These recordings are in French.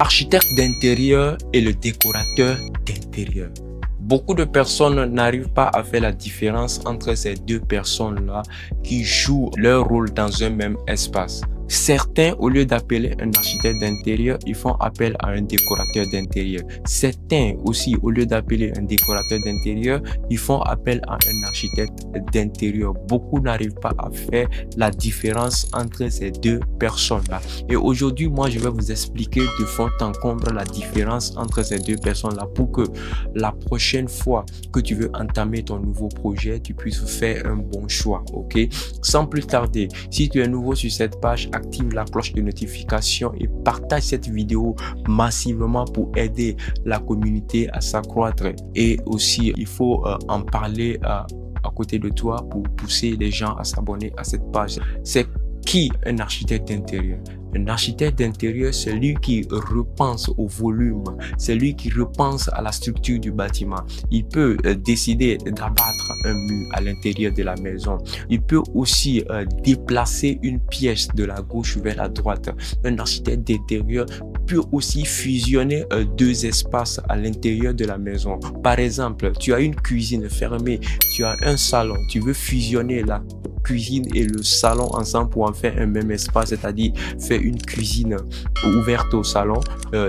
Architecte d'intérieur et le décorateur d'intérieur. Beaucoup de personnes n'arrivent pas à faire la différence entre ces deux personnes-là qui jouent leur rôle dans un même espace. Certains, au lieu d'appeler un architecte d'intérieur, ils font appel à un décorateur d'intérieur. Certains aussi, au lieu d'appeler un décorateur d'intérieur, ils font appel à un architecte d'intérieur. Beaucoup n'arrivent pas à faire la différence entre ces deux personnes-là. Et aujourd'hui, moi, je vais vous expliquer de fond en comble la différence entre ces deux personnes-là pour que la prochaine fois que tu veux entamer ton nouveau projet, tu puisses faire un bon choix, ok? Sans plus tarder, si tu es nouveau sur cette page, active la cloche de notification et partage cette vidéo massivement pour aider la communauté à s'accroître. Et aussi, il faut en parler à côté de toi pour pousser les gens à s'abonner à cette page. C'est qui un architecte d'intérieur? Un architecte d'intérieur, c'est lui qui repense au volume, c'est lui qui repense à la structure du bâtiment. Il peut décider d'abattre un mur à l'intérieur de la maison. Il peut aussi déplacer une pièce de la gauche vers la droite. Un architecte d'intérieur peut aussi fusionner deux espaces à l'intérieur de la maison. Par exemple, tu as une cuisine fermée, tu as un salon, tu veux fusionner la cuisine et le salon ensemble pour en faire un même espace, c'est-à-dire faire une cuisine ouverte au salon.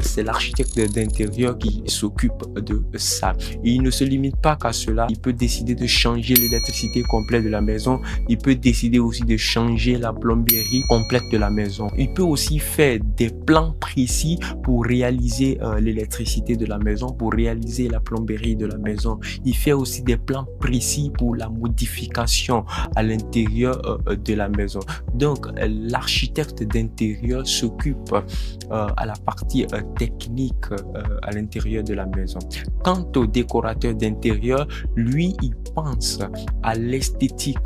C'est l'architecte d'intérieur qui s'occupe de ça. Et il ne se limite pas qu'à cela. Il peut décider de changer l'électricité complète de la maison. Il peut décider aussi de changer la plomberie complète de la maison. Il peut aussi faire des plans précis pour réaliser l'électricité de la maison, pour réaliser la plomberie de la maison. Il fait aussi des plans précis pour la modification à l'intérieur de la maison. Donc, l'architecte d'intérieur s'occupe à la partie technique à l'intérieur de la maison. Quant au décorateur d'intérieur, lui, il pense à l'esthétique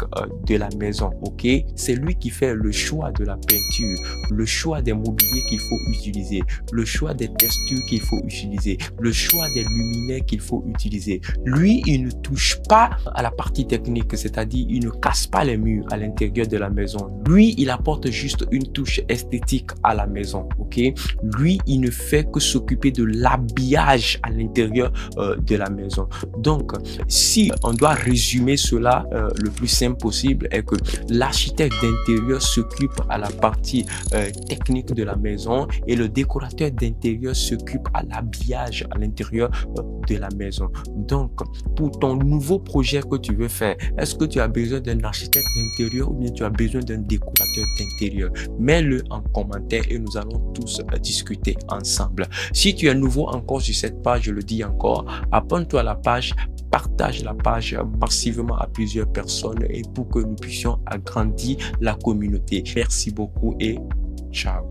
de la maison, ok? C'est lui qui fait le choix de la peinture, le choix des mobiliers qu'il faut utiliser, le choix des textures qu'il faut utiliser, le choix des luminaires qu'il faut utiliser. Lui, il ne touche pas à la partie technique, c'est-à-dire il ne casse pas les murs à l'intérieur de la maison. Lui, il apporte juste une touche esthétique à la maison, ok? Lui, il ne fait que s'occuper de l'habillage à l'intérieur de la maison. Donc, si on doit résumer cela le plus simple possible, est que l'architecte d'intérieur s'occupe à la partie technique de la maison et le décorateur d'intérieur s'occupe à l'habillage à l'intérieur de la maison. Donc, pour ton nouveau projet que tu veux faire, est-ce que tu as besoin d'un architecte d'intérieur ou bien tu as besoin d'un décorateur d'intérieur? Mets-le en commentaire et nous allons tous discuter ensemble. Si tu es nouveau encore sur cette page, je le dis encore, abonne-toi à la page, partage la page massivement à plusieurs personnes et pour que nous puissions agrandir la communauté. Merci beaucoup et ciao.